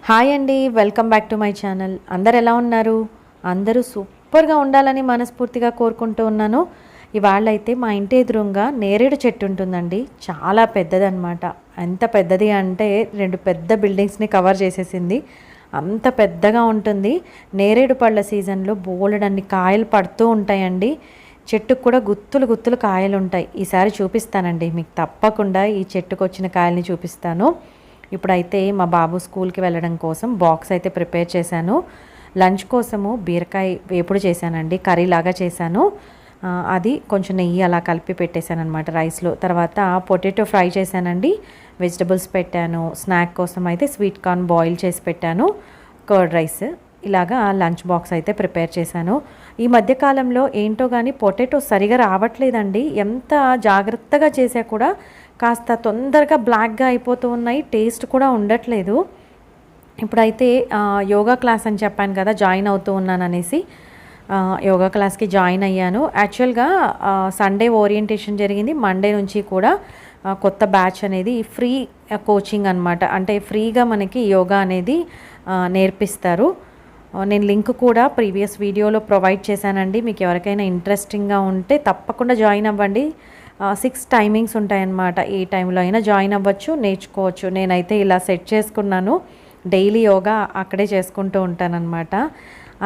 Hi అండి, welcome back to my channel. అందరు ఎలా ఉన్నారు? అందరూ సూపర్గా ఉండాలని మనస్ఫూర్తిగా కోరుకుంటూ ఉన్నాను. ఇవాళ అయితే మా ఇంటి ఎదురుగా నేరేడు చెట్టు ఉంటుందండి. చాలా పెద్దదన్నమాట. ఎంత పెద్దది అంటే 2 పెద్ద బిల్డింగ్స్ని కవర్ చేసేసింది. అంత పెద్దగా ఉంటుంది. నేరేడు పళ్ళ సీజన్లో బోలెడన్ని కాయలు పడుతూ ఉంటాయండి. చెట్టుకు కూడా గుత్తులు గుత్తులు కాయలు ఉంటాయి. ఈసారి చూపిస్తానండి మీకు, తప్పకుండా ఈ చెట్టుకు వచ్చిన కాయల్ని చూపిస్తాను. ఇప్పుడైతే మా బాబు స్కూల్కి వెళ్ళడం కోసం బాక్స్ అయితే ప్రిపేర్ చేశాను. లంచ్ కోసము బీరకాయ వేపుడు చేశానండి, కర్రీలాగా చేశాను. అది కొంచెం నెయ్యి అలా కలిపి పెట్టేశాను అనమాట రైస్లో. తర్వాత పొటాటో ఫ్రై చేశానండి, వెజిటబుల్స్ పెట్టాను. స్నాక్ కోసం అయితే స్వీట్ కార్న్ బాయిల్ చేసి పెట్టాను, కర్డ్ రైస్. ఇలాగా లంచ్ బాక్స్ అయితే ప్రిపేర్ చేశాను. ఈ మధ్యకాలంలో ఏంటో కానీ పొటాటో సరిగా రావట్లేదండి. ఎంత జాగ్రత్తగా చేసా కూడా కాస్త తొందరగా బ్లాక్గా అయిపోతూ ఉన్నాయి, టేస్ట్ కూడా ఉండట్లేదు. ఇప్పుడైతే యోగా క్లాస్ అని చెప్పాను కదా, జాయిన్ అవుతూ ఉన్నాను అనేసి యోగా క్లాస్కి జాయిన్ అయ్యాను. యాక్చువల్గా సండే ఓరియంటేషన్ జరిగింది. మండే నుంచి కూడా కొత్త బ్యాచ్ అనేది ఫ్రీ కోచింగ్ అనమాట. అంటే ఫ్రీగా మనకి యోగా అనేది నేర్పిస్తారు. నేను లింక్ కూడా ప్రీవియస్ వీడియోలో ప్రొవైడ్ చేశానండి. మీకు ఎవరికైనా ఇంట్రెస్టింగ్గా ఉంటే తప్పకుండా జాయిన్ అవ్వండి. 6 టైమింగ్స్ ఉంటాయన్నమాట. ఏ టైంలో అయినా జాయిన్ అవ్వచ్చు, నేర్చుకోవచ్చు. నేనైతే ఇలా సెట్ చేసుకున్నాను. డైలీ యోగా అక్కడే చేసుకుంటూ ఉంటానన్నమాట.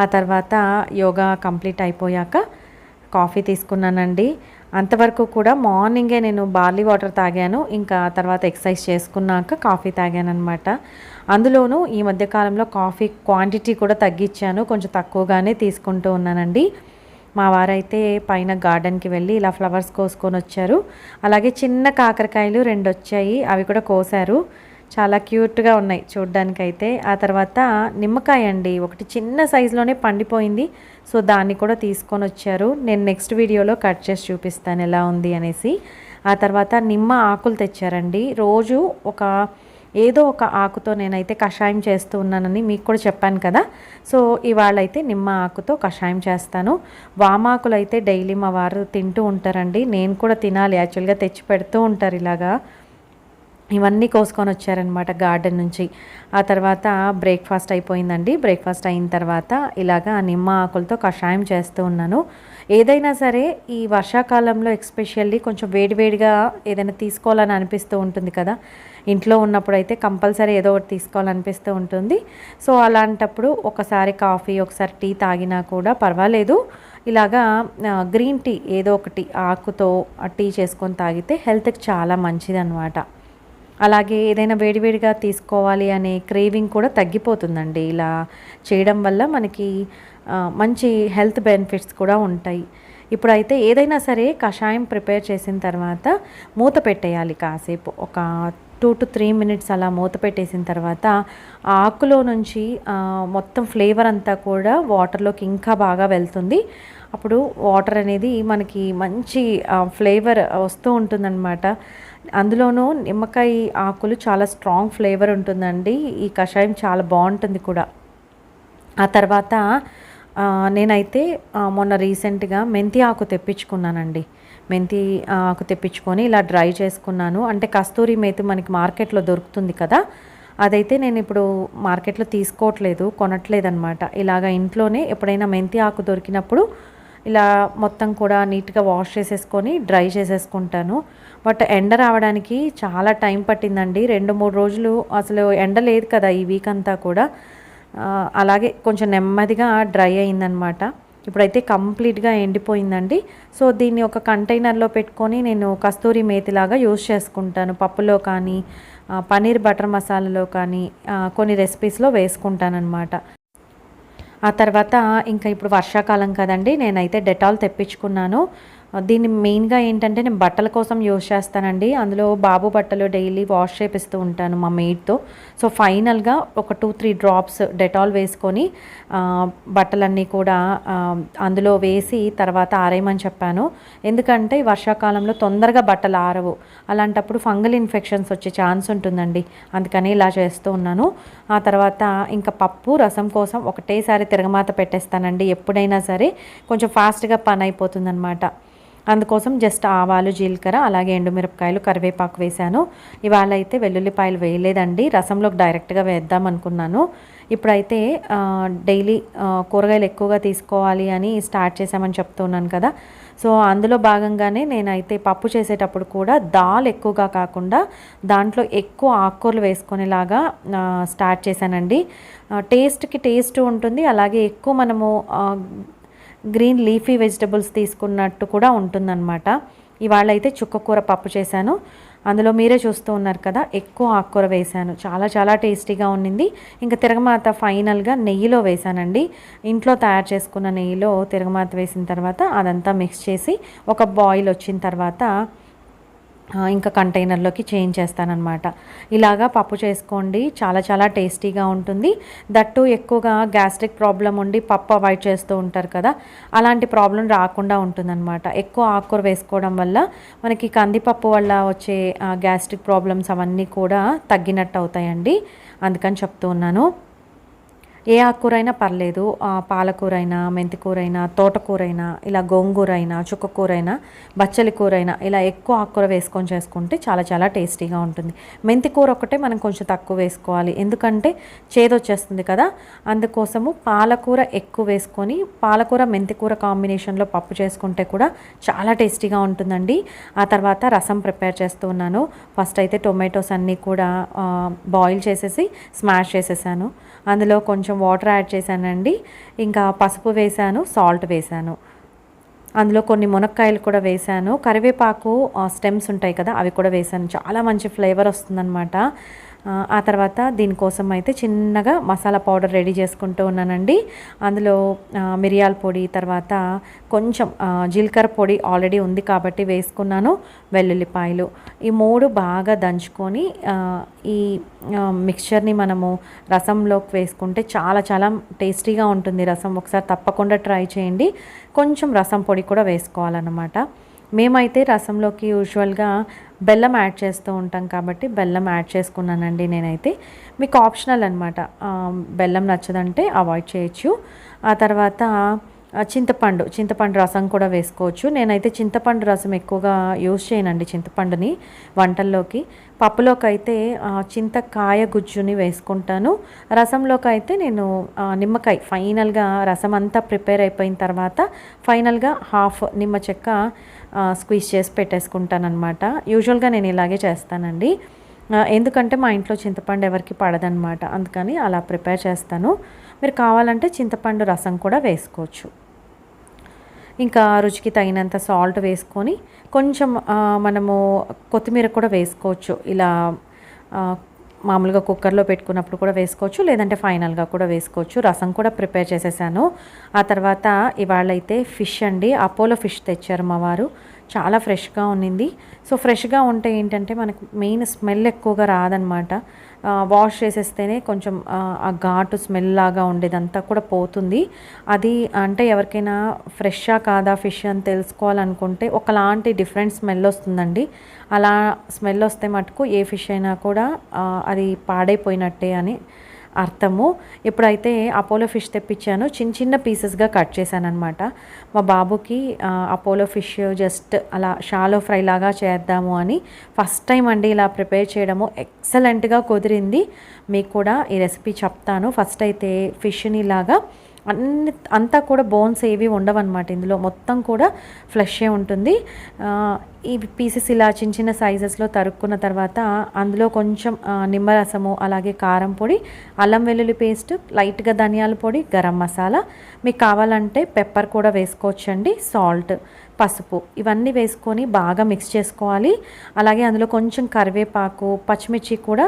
ఆ తర్వాత యోగా కంప్లీట్ అయిపోయాక కాఫీ తీసుకున్నానండి. అంతవరకు కూడా మార్నింగే నేను బార్లీ వాటర్ తాగాను. ఇంకా తర్వాత ఎక్సర్సైజ్ చేసుకున్నాక కాఫీ తాగానమాట. అందులోనూ ఈ మధ్యకాలంలో కాఫీ క్వాంటిటీ కూడా తగ్గించాను, కొంచెం తక్కువగానే తీసుకుంటూ ఉన్నానండి. మా వారైతే పైన గార్డెన్కి వెళ్ళి ఇలా ఫ్లవర్స్ కోసుకొని వచ్చారు. అలాగే చిన్న కాకరకాయలు 2 వచ్చాయి, అవి కూడా కోసారు. చాలా క్యూట్గా ఉన్నాయి చూడ్డానికైతే. ఆ తర్వాత నిమ్మకాయ అండి, ఒకటి చిన్న సైజులోనే పండిపోయింది. సో దాన్ని కూడా తీసుకొని వచ్చారు. నేను నెక్స్ట్ వీడియోలో కట్ చేసి చూపిస్తాను ఎలా ఉంది అనేసి. ఆ తర్వాత నిమ్మ ఆకులు తెచ్చారండి. రోజు ఏదో ఒక ఆకుతో నేనైతే కషాయం చేస్తూ ఉన్నానని మీకు కూడా చెప్పాను కదా. సో ఇవాళ అయితే నిమ్మ ఆకుతో కషాయం చేస్తాను. వామాకులు అయితే డైలీ మా వారు తింటూ ఉంటారండి. నేను కూడా తినాలి, యాక్చువల్గా తెచ్చి పెడుతూ ఉంటారు ఇలాగా. ఇవన్నీ కోసుకొని వచ్చారనమాట గార్డెన్ నుంచి. ఆ తర్వాత బ్రేక్ఫాస్ట్ అయిపోయిందండి. బ్రేక్ఫాస్ట్ అయిన తర్వాత ఇలాగా నిమ్మ ఆకులతో కషాయం చేస్తూ ఉన్నాను. ఏదైనా సరే ఈ వర్షాకాలంలో ఎస్పెషల్లీ కొంచెం వేడివేడిగా ఏదైనా తీసుకోవాలని అనిపిస్తూ ఉంటుంది కదా. ఇంట్లో ఉన్నప్పుడు అయితే కంపల్సరీ ఏదో ఒకటి తీసుకోవాలనిపిస్తూ ఉంటుంది. సో అలాంటప్పుడు ఒకసారి కాఫీ, ఒకసారి టీ తాగినా కూడా పర్వాలేదు. ఇలాగా గ్రీన్ టీ ఏదో ఒకటి ఆకుతో టీ చేసుకొని తాగితే హెల్త్కి చాలా మంచిది అనమాట. అలాగే ఏదైనా వేడివేడిగా తీసుకోవాలి అనే క్రేవింగ్ కూడా తగ్గిపోతుందండి. ఇలా చేయడం వల్ల మనకి మంచి హెల్త్ బెనిఫిట్స్ కూడా ఉంటాయి. ఇప్పుడైతే ఏదైనా సరే కషాయం ప్రిపేర్ చేసిన తర్వాత మూత పెట్టేయాలి కాసేపు, ఒక 2 to 3 minutes అలా మూత పెట్టేసిన తర్వాత ఆకులో నుంచి మొత్తం ఫ్లేవర్ అంతా కూడా వాటర్లోకి ఇంకా బాగా వెళ్తుంది. అప్పుడు వాటర్ అనేది మనకి మంచి ఫ్లేవర్ వస్తూ ఉంటుందన్నమాట. అందులోనూ నిమ్మకాయ ఆకులు చాలా స్ట్రాంగ్ ఫ్లేవర్ ఉంటుందండి. ఈ కషాయం చాలా బాగుంటుంది కూడా. ఆ తర్వాత నేనైతే మొన్న రీసెంట్గా మెంతి ఆకు తెప్పించుకున్నానండి. మెంతి ఆకు తెప్పించుకొని ఇలా డ్రై చేసుకున్నాను. అంటే కస్తూరి మేతి మనకి మార్కెట్లో దొరుకుతుంది కదా, అదైతే నేను ఇప్పుడు మార్కెట్లో తీసుకోవట్లేదు, కొనట్లేదన్నమాట. ఇలాగ ఇంట్లోనే ఎప్పుడైనా మెంతి ఆకు దొరికినప్పుడు ఇలా మొత్తం కూడా నీట్గా వాష్ చేసేసుకొని డ్రై చేసేసుకుంటాను. బట్ ఎండ రావడానికి చాలా టైం పట్టిందండి. 2-3 రోజులు అసలు ఎండ లేదు కదా ఈ వీక్ అంతా కూడా. అలాగే కొంచెం నెమ్మదిగా డ్రై అయిందనమాట. ఇప్పుడైతే కంప్లీట్గా ఎండిపోయిందండి. సో దీన్ని ఒక కంటైనర్లో పెట్టుకొని నేను కస్తూరి మేతిలాగా యూజ్ చేసుకుంటాను. పప్పులో కానీ, పన్నీర్ బటర్ మసాలాలో కానీ, కొన్ని రెసిపీస్లో వేసుకుంటానమాట. ఆ తర్వాత ఇంకా ఇప్పుడు వర్షాకాలం కదండి, నేనైతే డెటాల్ తెప్పించుకున్నాను. దీన్ని మెయిన్గా ఏంటంటే నేను బట్టల కోసం యూజ్ చేస్తానండి. అందులో బాబు బట్టలు డైలీ వాష్ చేపిస్తూ ఉంటాను మా మెయిడ్తో. సో ఫైనల్గా ఒక 2-3 డ్రాప్స్ డెటాల్ వేసుకొని బట్టలన్నీ కూడా అందులో వేసి తర్వాత ఆరేయమని చెప్పాను. ఎందుకంటే వర్షాకాలంలో తొందరగా బట్టలు ఆరవు, అలాంటప్పుడు ఫంగల్ ఇన్ఫెక్షన్స్ వచ్చే ఛాన్స్ ఉంటుందండి. అందుకని ఇలా చేస్తూ ఉన్నాను. ఆ తర్వాత ఇంకా పప్పు రసం కోసం ఒకటేసారి తిరగమాత పెట్టేస్తానండి. ఎప్పుడైనా సరే కొంచెం ఫాస్ట్గా పని అయిపోతుందన్నమాట. అందుకోసం జస్ట్ ఆవాలు, జీలకర్ర, అలాగే ఎండుమిరపకాయలు, కరివేపాకు వేశాను. ఇవాళ అయితే వెల్లుల్లిపాయలు వేయలేదండి, రసంలోకి డైరెక్ట్గా వేద్దాం అనుకున్నాను. ఇప్పుడైతే డైలీ కూరగాయలు ఎక్కువగా తీసుకోవాలి అని స్టార్ట్ చేశామని చెప్తున్నాను కదా. సో అందులో భాగంగానే నేనైతే పప్పు చేసేటప్పుడు కూడా దాల్ ఎక్కువగా కాకుండా దాంట్లో ఎక్కువ ఆకుకూరలు వేసుకునేలాగా స్టార్ట్ చేశానండి. టేస్ట్కి టేస్ట్ ఉంటుంది, అలాగే ఎక్కువ మనము గ్రీన్ లీఫీ వెజిటబుల్స్ తీసుకున్నట్టు కూడా ఉంటుందన్నమాట. ఇవాళ అయితే చుక్కకూర పప్పు చేశాను. అందులో మీరే చూస్తూ ఉన్నారు కదా, ఎక్కువ ఆకుకూర వేశాను. చాలా చాలా టేస్టీగా ఉండింది. ఇంకా తిరగమాత ఫైనల్గా నెయ్యిలో వేశానండి. ఇంట్లో తయారు చేసుకున్న నెయ్యిలో తిరగమాత వేసిన తర్వాత అదంతా మిక్స్ చేసి ఒక బాయిల్ వచ్చిన తర్వాత ఇంకా కంటైనర్లోకి చేంజ్ చేస్తానన్నమాట. ఇలాగా పప్పు చేసుకోండి, చాలా చాలా టేస్టీగా ఉంటుంది. దట్టు ఎక్కువగా గ్యాస్ట్రిక్ ప్రాబ్లం ఉండి పప్పు అవాయిడ్ చేస్తూ ఉంటారు కదా, అలాంటి ప్రాబ్లం రాకుండా ఉంటుందన్నమాట. ఎక్కువ ఆకుకూర వేసుకోవడం వల్ల మనకి కందిపప్పు వల్ల వచ్చే గ్యాస్ట్రిక్ ప్రాబ్లమ్స్ అవన్నీ కూడా తగ్గినట్టు అవుతాయండి. అందుకని చెప్తూ ఉన్నాను. ఏ ఆకుకూరైనా పర్లేదు, పాలకూరైనా, మెంతికూరైనా, తోటకూరైనా, ఇలా గోంగూరైనా, చుక్కకూరైనా, బచ్చలి కూరైనా ఇలా ఎక్కువ ఆకుకూర వేసుకొని చేసుకుంటే చాలా చాలా టేస్టీగా ఉంటుంది. మెంతికూర ఒకటే మనం కొంచెం తక్కువ వేసుకోవాలి, ఎందుకంటే చేదు వచ్చేస్తుంది కదా. అందుకోసము పాలకూర ఎక్కువ వేసుకొని పాలకూర మెంతికూర కాంబినేషన్లో పప్పు చేసుకుంటే కూడా చాలా టేస్టీగా ఉంటుందండి. ఆ తర్వాత రసం ప్రిపేర్ చేస్తూ ఉన్నాను. ఫస్ట్ అయితే టొమాటోస్ అన్నీ కూడా బాయిల్ చేసేసి స్మాష్ చేసేసాను. అందులో కొంచెం వాటర్ యాడ్ చేశానండి. ఇంకా పసుపు వేశాను, సాల్ట్ వేశాను. అందులో కొన్ని మునక్కాయలు కూడా వేశాను. కరివేపాకు స్టెమ్స్ ఉంటాయి కదా, అవి కూడా వేశాను. చాలా మంచి ఫ్లేవర్ వస్తుందన్నమాట. ఆ తర్వాత దీనికోసం అయితే చిన్నగా మసాలా పౌడర్ రెడీ చేసుకుంటూ ఉన్నానండి. అందులో మిరియాల పొడి, తర్వాత కొంచెం జీలకర్ర పొడి ఆల్రెడీ ఉంది కాబట్టి వేసుకున్నాను, వెల్లుల్లిపాయలు, ఈ మూడు బాగా దంచుకొని ఈ మిక్చర్ని మనము రసంలోకి వేసుకుంటే చాలా చాలా టేస్టీగా ఉంటుంది రసం. ఒకసారి తప్పకుండా ట్రై చేయండి. కొంచెం రసం పొడి కూడా వేసుకోవాలన్నమాట. మేమైతే రసంలోకి యూజువల్గా బెల్లం యాడ్ చేస్తూ ఉంటాం కాబట్టి బెల్లం యాడ్ చేసుకున్నానండి నేనైతే. మీకు ఆప్షనల్ అనమాట, బెల్లం నచ్చదంటే అవాయిడ్ చేయొచ్చు. ఆ తర్వాత చింతపండు రసం కూడా వేసుకోవచ్చు. నేనైతే చింతపండు రసం ఎక్కువగా యూజ్ చేయనండి, చింతపండుని వంటల్లోకి. పప్పులోకి అయితే చింతకాయ గుజ్జుని వేసుకుంటాను. రసంలోకి అయితే నేను నిమ్మకాయ ఫైనల్గా రసం అంతా ప్రిపేర్ అయిపోయిన తర్వాత ఫైనల్గా హాఫ్ నిమ్మ చెక్క స్క్వీజ్ చేసి పెట్టేసుకుంటానమాట. యూజువల్గా నేను ఇలాగే చేస్తానండి, ఎందుకంటే మా ఇంట్లో చింతపండు ఎవరికి పడదనమాట, అందుకని అలా ప్రిపేర్ చేస్తాను. మీరు కావాలంటే చింతపండు రసం కూడా వేసుకోవచ్చు. ఇంకా రుచికి తగినంత సాల్ట్ వేసుకొని కొంచెం మనము కొత్తిమీర కూడా వేసుకోవచ్చు. ఇలా మామూలుగా కుక్కర్లో పెట్టుకున్నప్పుడు కూడా వేసుకోవచ్చు, లేదంటే ఫైనల్గా కూడా వేసుకోవచ్చు. రసం కూడా ప్రిపేర్ చేసేసాను. ఆ తర్వాత ఇవాళ అయితే ఫిష్ అండి, అపోలో ఫిష్ తెచ్చారు మా వారు. చాలా ఫ్రెష్గా ఉన్నింది. సో ఫ్రెష్గా ఉంటే ఏంటంటే మనకు మెయిన్ స్మెల్ ఎక్కువగా రాదనమాట. వాష్ చేసేస్తేనే కొంచెం ఆ ఘాటు స్మెల్ లాగా ఉండేదంతా కూడా పోతుంది. అది అంటే ఎవరికైనా ఫ్రెషా కాదా ఫిష్ అని తెలుసుకోవాలనుకుంటే ఒకలాంటి డిఫరెంట్ స్మెల్ వస్తుందండి. అలా స్మెల్ వస్తే మటుకు ఏ ఫిష్ అయినా కూడా అది పాడైపోయినట్టే అని అర్థము. ఇప్పుడైతే అపోలో ఫిష్ తెప్పించాను, చిన్న చిన్న పీసెస్గా కట్ చేశాను అనమాట. మా బాబుకి అపోలో ఫిష్ జస్ట్ అలా షాలో ఫ్రై లాగా చేద్దాము అని ఫస్ట్ టైం అండి ఇలా ప్రిపేర్ చేయడము. ఎక్సలెంట్గా కుదిరింది. మీకు కూడా ఈ రెసిపీ చెప్తాను. ఫస్ట్ అయితే ఫిష్ని ఇలాగా అంతా కూడా బోన్స్ ఏవి ఉండవన్నమాట, ఇందులో మొత్తం కూడా ఫ్లెషే ఉంటుంది. ఈ పీసెస్ ఇలా చిన్న చిన్న సైజెస్లో తరుక్కున్న తర్వాత అందులో కొంచెం నిమ్మరసము, అలాగే కారం పొడి, అల్లం వెల్లుల్లి పేస్ట్, లైట్గా ధనియాల పొడి, గరం మసాలా, మీకు కావాలంటే పెప్పర్ కూడా వేసుకోవచ్చండి, సాల్ట్, పసుపు, ఇవన్నీ వేసుకొని బాగా మిక్స్ చేసుకోవాలి. అలాగే అందులో కొంచెం కరివేపాకు, పచ్చిమిర్చి కూడా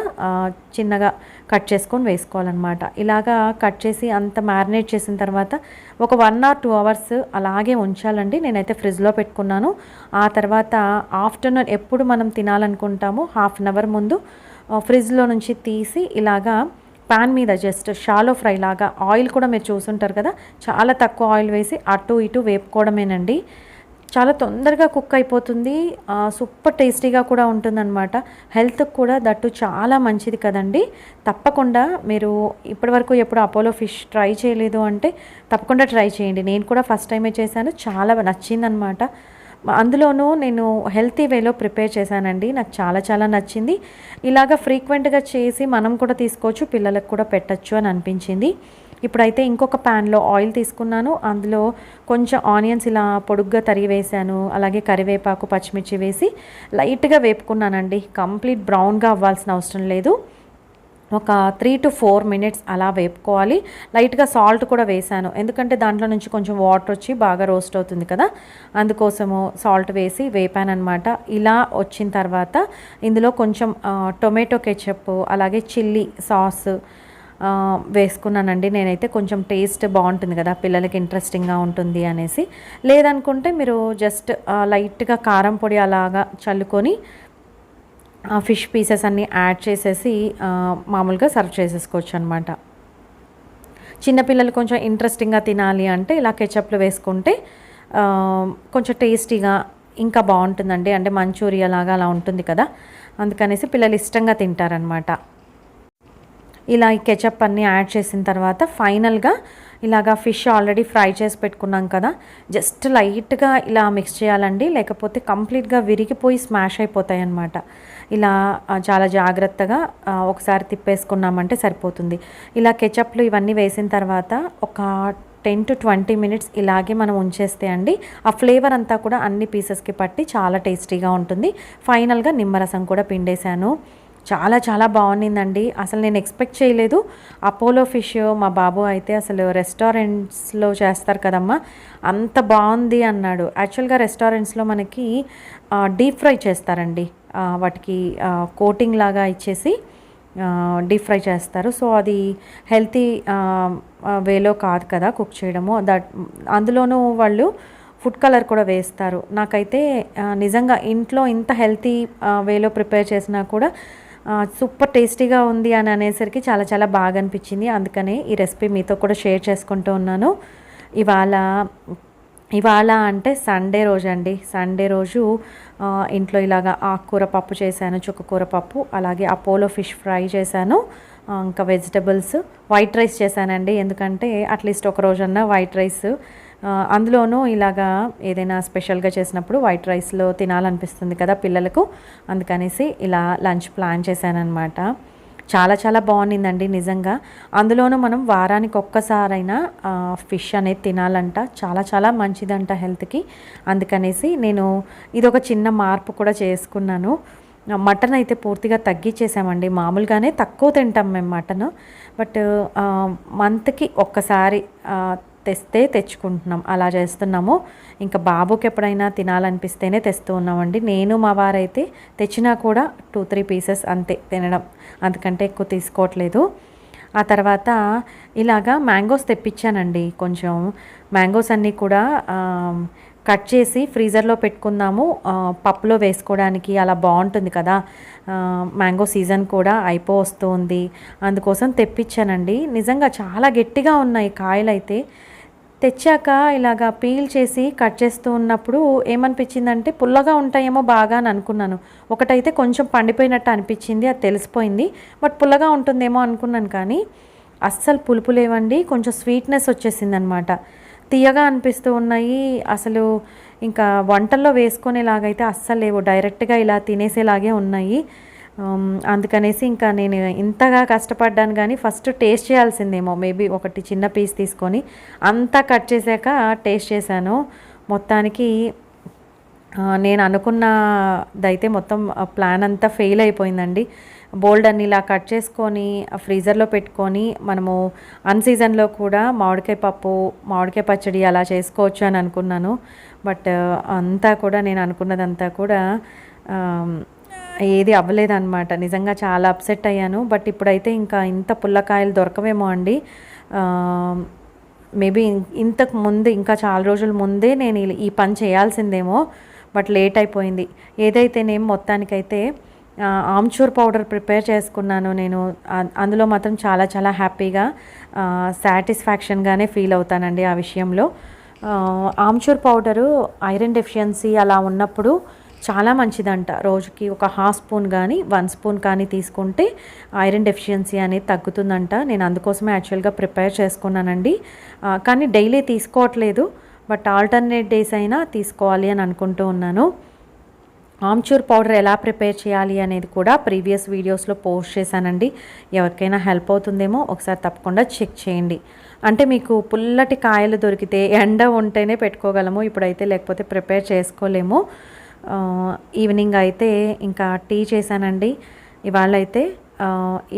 చిన్నగా కట్ చేసుకొని వేసుకోవాలన్నమాట. ఇలాగా కట్ చేసి అంత మ్యారినేట్ చేసిన తర్వాత ఒక 1 or 2 hours అలాగే ఉంచాలండి. నేనైతే ఫ్రిడ్జ్లో పెట్టుకున్నాను. ఆ తర్వాత ఆఫ్టర్నూన్ ఎప్పుడు మనం తినాలనుకుంటామో హాఫ్ అన్ అవర్ ముందు ఫ్రిడ్జ్లో నుంచి తీసి ఇలాగా పాన్ మీద జస్ట్ షాలో ఫ్రై లాగా, ఆయిల్ కూడా మీరు చూసుంటారు కదా, చాలా తక్కువ ఆయిల్ వేసి అటు ఇటు వేపుకోవడమేనండి. చాలా తొందరగా కుక్ అయిపోతుంది, సూపర్ టేస్టీగా కూడా ఉంటుందన్నమాట. హెల్త్కి కూడా దట్టు చాలా మంచిది కదండి. తప్పకుండా మీరు ఇప్పటివరకు ఎప్పుడు అపోలో ఫిష్ ట్రై చేయలేదు అంటే తప్పకుండా ట్రై చేయండి. నేను కూడా ఫస్ట్ టైమే చేశాను, చాలా నచ్చిందనమాట. అందులోనూ నేను హెల్తీ వేలో ప్రిపేర్ చేశానండి. నాకు చాలా చాలా నచ్చింది. ఇలాగ ఫ్రీక్వెంట్గా చేసి మనం కూడా తీసుకోవచ్చు, పిల్లలకు కూడా పెట్టచ్చు అని అనిపించింది. ఇప్పుడైతే ఇంకొక ప్యాన్లో ఆయిల్ తీసుకున్నాను. అందులో కొంచెం ఆనియన్స్ ఇలా పొడుగ్గా తరిగి వేసాను. అలాగే కరివేపాకు, పచ్చిమిర్చి వేసి లైట్గా వేపుకున్నానండి. కంప్లీట్ బ్రౌన్గా అవ్వాల్సిన అవసరం లేదు. ఒక 3 to 4 మినిట్స్ అలా వేపుకోవాలి. లైట్గా సాల్ట్ కూడా వేసాను, ఎందుకంటే దాంట్లో నుంచి కొంచెం వాటర్ వచ్చి బాగా రోస్ట్ అవుతుంది కదా, అందుకోసము సాల్ట్ వేసి వేపానమాట. ఇలా వచ్చిన తర్వాత ఇందులో కొంచెం టొమాటో కెచప్ అలాగే చిల్లీ సాస్ వేసుకున్నానండి. నేనైతే కొంచెం టేస్ట్ బాగుంటుంది కదా, పిల్లలకి ఇంట్రెస్టింగ్గా ఉంటుంది అనేసి. లేదనుకుంటే మీరు జస్ట్ లైట్గా కారం పొడి అలాగా చల్లుకొని ఫిష్ పీసెస్ అన్నీ యాడ్ చేసేసి మామూలుగా సర్వ్ చేసేసుకోవచ్చు అనమాట. చిన్నపిల్లలు కొంచెం ఇంట్రెస్టింగ్గా తినాలి అంటే ఇలా కెచప్లు వేసుకుంటే కొంచెం టేస్టీగా ఇంకా బాగుంటుందండి. అంటే మంచూరియా లాగా అలా ఉంటుంది కదా, అందుకనేసి పిల్లలు ఇష్టంగా తింటారనమాట. ఇలా ఈ కెచప్ అన్నీ యాడ్ చేసిన తర్వాత ఫైనల్గా ఇలాగా ఫిష్ ఆల్రెడీ ఫ్రై చేసి పెట్టుకున్నాం కదా, జస్ట్ లైట్గా ఇలా మిక్స్ చేయాలండి, లేకపోతే కంప్లీట్గా విరిగిపోయి స్మాష్ అయిపోతాయి అన్నమాట. ఇలా చాలా జాగ్రత్తగా ఒకసారి తిప్పేసుకున్నామంటే సరిపోతుంది. ఇలా కెచప్లు ఇవన్నీ వేసిన తర్వాత ఒక 10 to 20 మినిట్స్ ఇలాగే మనం ఉంచేస్తే అండి ఆ ఫ్లేవర్ అంతా కూడా అన్ని పీసెస్కి పట్టి చాలా టేస్టీగా ఉంటుంది. ఫైనల్గా నిమ్మరసం కూడా పిండేశాను. చాలా చాలా బాగుండిందండి. అసలు నేను ఎక్స్పెక్ట్ చేయలేదు. అపోలో ఫిష్ మా బాబు అయితే అసలు రెస్టారెంట్స్లో చేస్తారు కదమ్మా, అంత బాగుంది అన్నాడు. యాక్చువల్గా రెస్టారెంట్స్లో మనకి డీప్ ఫ్రై చేస్తారండి, వాటికి కోటింగ్ లాగా ఇచ్చేసి డీప్ ఫ్రై చేస్తారు. సో అది హెల్తీ వేలో కాదు కదా కుక్ చేయడము. అందులోనూ వాళ్ళు ఫుడ్ కలర్ కూడా వేస్తారు. నాకైతే నిజంగా ఇంట్లో ఇంత హెల్తీ వేలో ప్రిపేర్ చేసినా కూడా సూపర్ టేస్టీగా ఉంది అని అనేసరికి చాలా చాలా బాగా అనిపించింది. అందుకనే ఈ రెసిపీ మీతో కూడా షేర్ చేసుకుంటూ ఉన్నాను. ఇవాళ అంటే సండే రోజు అండి. సండే రోజు ఇంట్లో ఇలాగా ఆకుకూర పప్పు చేశాను, చుక్కకూర పప్పు, అలాగే అపోలో ఫిష్ ఫ్రై చేశాను, ఇంకా వెజిటబుల్స్, వైట్ రైస్ చేశానండి. ఎందుకంటే అట్లీస్ట్ ఒక రోజన్నా వైట్ రైస్, అందులోనూ ఇలాగా ఏదైనా స్పెషల్గా చేసినప్పుడు వైట్ రైస్లో తినాలనిపిస్తుంది కదా పిల్లలకు, అందుకనేసి ఇలా లంచ్ ప్లాన్ చేశానన్నమాట. చాలా చాలా బాగుండిందండి నిజంగా. అందులోనూ మనం వారానికి ఒక్కసారైనా ఫిష్ అనేది తినాలంట, చాలా చాలా మంచిదంట హెల్త్కి. అందుకనేసి నేను ఇదొక చిన్న మార్పు కూడా చేసుకున్నాను. మటన్ అయితే పూర్తిగా తగ్గించేసామండి. మామూలుగానే తక్కువ తింటాం మేము మటన్, బట్ మంత్కి ఒక్కసారి తెచ్చుకుంటున్నాం, అలా చేస్తున్నాము. ఇంకా బాబుకి ఎప్పుడైనా తినాలనిపిస్తేనే తెస్తూ ఉన్నామండి. నేను మా వారైతే తెచ్చినా కూడా 2-3 పీసెస్ అంతే తినడం, అందుకంటే ఎక్కువ తీసుకోవట్లేదు. ఆ తర్వాత ఇలాగా మ్యాంగోస్ తెప్పించానండి. కొంచెం మ్యాంగోస్ అన్నీ కూడా కట్ చేసి ఫ్రీజర్లో పెట్టుకుందాము, పప్పులో వేసుకోవడానికి అలా బాగుంటుంది కదా. మ్యాంగో సీజన్ కూడా వస్తుంది, అందుకోసం తెప్పించానండి. నిజంగా చాలా గట్టిగా ఉన్నాయి కాయలు. అయితే తెచ్చాక ఇలాగా పీల్ చేసి కట్ చేస్తూ ఉన్నప్పుడు ఏమనిపించిందంటే పుల్లగా ఉంటాయేమో బాగా అని అనుకున్నాను. ఒకటైతే కొంచెం పండిపోయినట్టు అనిపించింది, అది తెలిసిపోయింది. బట్ పుల్లగా ఉంటుందేమో అనుకున్నాను, కానీ అస్సలు పులుపు లేవండి, కొంచెం స్వీట్నెస్ వచ్చేసింది అనమాట. తీయగా అనిపిస్తూ ఉన్నాయి. అసలు ఇంకా వంటల్లో వేసుకునేలాగైతే అస్సలు లేవు, డైరెక్ట్గా ఇలా తినేసేలాగే ఉన్నాయి. అందుకనేసి ఇంకా నేను ఇంతగా కష్టపడ్డాను, కానీ ఫస్ట్ టేస్ట్ చేయాల్సిందేమో, మేబీ ఒకటి చిన్న పీస్ తీసుకొని అంతా కట్ చేశాక టేస్ట్ చేశాను. మొత్తానికి నేను అనుకున్నదైతే మొత్తం ప్లాన్ అంతా ఫెయిల్ అయిపోయిందండి. బోల్డ్ అన్ని ఇలా కట్ చేసుకొని ఫ్రీజర్లో పెట్టుకొని మనము అన్సీజన్లో కూడా మామిడికాయ పప్పు, మామిడికాయ పచ్చడి అలా చేసుకోవచ్చు అని అనుకున్నాను. బట్ అంతా కూడా నేను అనుకున్నదంతా కూడా ఏది అవ్వలేదన్నమాట. నిజంగా చాలా అప్సెట్ అయ్యాను. బట్ ఇప్పుడైతే ఇంకా ఇంత పుల్లకాయలు దొరకవేమో అండి. మేబీ ఇంతకు ముందు ఇంకా చాలా రోజుల ముందే నేను ఈ పని చేయాల్సిందేమో, బట్ లేట్ అయిపోయింది. ఏదైతేనేం మొత్తానికైతే ఆమ్చూర్ పౌడర్ ప్రిపేర్ చేసుకున్నాను నేను. అందులో మాత్రం చాలా చాలా హ్యాపీగా సాటిస్ఫాక్షన్గానే ఫీల్ అవుతానండి ఆ విషయంలో. ఆమ్చూర్ పౌడరు ఐరన్ డెఫిషియన్సీ అలా ఉన్నప్పుడు చాలా మంచిదంట. రోజుకి ఒక 1/2 స్పూన్ కానీ 1 స్పూన్ కానీ తీసుకుంటే ఐరన్ డెఫిషియన్సీ అనేది తగ్గుతుందంట. నేను అందుకోసమే యాక్చువల్గా ప్రిపేర్ చేసుకున్నానండి, కానీ డైలీ తీసుకోవట్లేదు. బట్ ఆల్టర్నేట్ డేస్ అయినా తీసుకోవాలి అని అనుకుంటూ ఉన్నాను. ఆమ్చూర్ పౌడర్ ఎలా ప్రిపేర్ చేయాలి అనేది కూడా ప్రీవియస్ వీడియోస్లో పోస్ట్ చేశానండి. ఎవరికైనా హెల్ప్ అవుతుందేమో ఒకసారి తప్పకుండా చెక్ చేయండి. అంటే మీకు పుల్లటి కాయలు దొరికితే ఎండ ఉంటేనే పెట్టుకోగలము, ఇప్పుడైతే లేకపోతే ప్రిపేర్ చేసుకోలేము. ఈవినింగ్ అయితే ఇంకా టీ చేశానండి.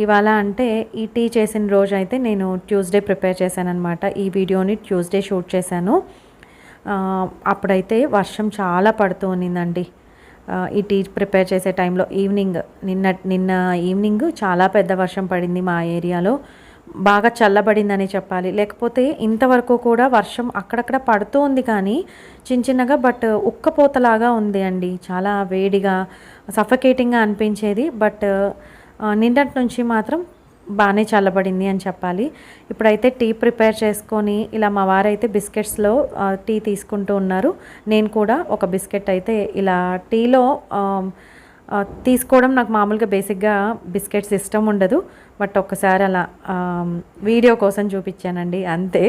ఇవాళ అంటే ఈ టీ చేసిన రోజు అయితే నేను ట్యూస్డే ప్రిపేర్ చేశానన్నమాట. ఈ వీడియోని ట్యూస్డే షూట్ చేశాను. అప్పుడైతే వర్షం చాలా పడుతూ ఉన్నిందండి. ఈ టీ ప్రిపేర్ చేసే టైంలో నిన్న ఈవినింగ్ చాలా పెద్ద వర్షం పడింది మా ఏరియాలో. బాగా చల్లబడిందని చెప్పాలి. లేకపోతే ఇంతవరకు కూడా వర్షం అక్కడక్కడ పడుతూ ఉంది కానీ చిన్నగా, బట్ ఉక్కపోతలాగా ఉంది అండి. చాలా వేడిగా సఫకేటింగ్గా అనిపించేది. బట్ నిన్నటి నుంచి మాత్రం బాగానే చల్లబడింది అని చెప్పాలి. ఇప్పుడైతే టీ ప్రిపేర్ చేసుకొని ఇలా మా వారైతే బిస్కెట్స్లో టీ తీసుకుంటూ ఉన్నారు. నేను కూడా ఒక బిస్కెట్ అయితే ఇలా టీలో తీసుకోవడం నాకు మామూలుగా బేసిక్గా బిస్కెట్స్ ఇష్టం ఉండదు. బట్ ఒక్కసారి అలా వీడియో కోసం చూపించానండి అంతే.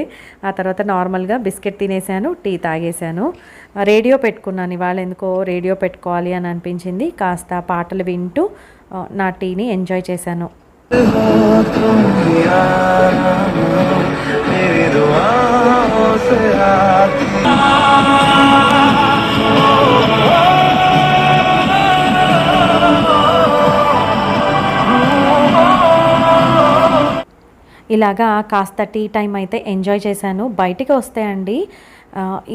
ఆ తర్వాత నార్మల్గా బిస్కెట్ తినేసాను, టీ తాగేశాను. రేడియో పెట్టుకున్నాను. ఇవాళ ఎందుకో రేడియో పెట్టుకోవాలి అని అనిపించింది. కాస్త పాటలు వింటూ నా టీని ఎంజాయ్ చేశాను. ఇలాగా కాస్త టీ టైం అయితే ఎంజాయ్ చేశాను. బయటికి వస్తే అండి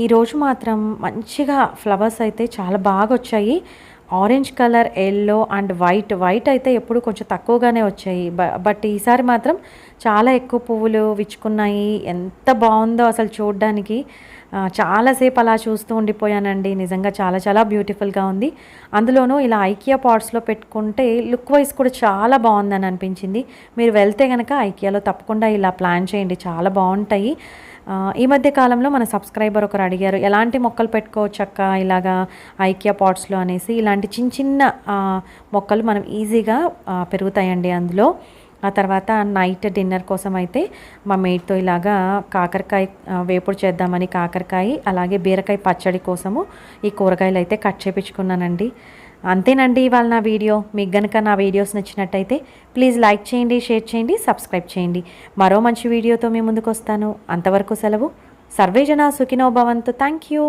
ఈరోజు మాత్రం మంచిగా ఫ్లవర్స్ అయితే చాలా బాగా వచ్చాయి. Orange colour, yellow and white అయితే ఎప్పుడు కొంచెం తక్కువగానే వచ్చాయి. బట్ ఈసారి మాత్రం చాలా ఎక్కువ పువ్వులు విచ్చుకున్నాయి. ఎంత బాగుందో అసలు చూడడానికి. చాలాసేపు అలా చూస్తూ ఉండిపోయానండి. నిజంగా చాలా చాలా బ్యూటిఫుల్గా ఉంది. అందులోనూ ఇలా ఐకియా పాట్స్లో పెట్టుకుంటే లుక్ వైజ్ కూడా చాలా బాగుందని అనిపించింది. మీరు వెళ్తే కనుక ఐకియాలో తప్పకుండా ఇలా ప్లాన్ చేయండి, చాలా బాగుంటాయి. ఈ మధ్య కాలంలో మన సబ్స్క్రైబర్ ఒకరు అడిగారు, ఎలాంటి మొక్కలు పెట్టుకోవచ్చు అక్క ఇలాగా ఐకియా పాట్స్లో అనేసి. ఇలాంటి చిన్న మొక్కలు మనం ఈజీగా పెరుగుతాయండి అందులో. ఆ తర్వాత నైట్ డిన్నర్ కోసం అయితే మా మేట్తో ఇలాగా కాకరకాయ వేపుడు చేద్దామని కాకరకాయ, అలాగే బీరకాయ పచ్చడి కోసము ఈ కూరగాయలు అయితే కట్ చేయించుకున్నానండి. అంతేనండి ఇవాళ నా వీడియో. మీకు గనుక నా వీడియోస్ నచ్చినట్టయితే ప్లీజ్ లైక్ చేయండి, షేర్ చేయండి, సబ్స్క్రైబ్ చేయండి. మరో మంచి వీడియోతో మీ ముందుకు వస్తాను. అంతవరకు సెలవు. సర్వే జనా సుఖినో భవంతు. Thank you.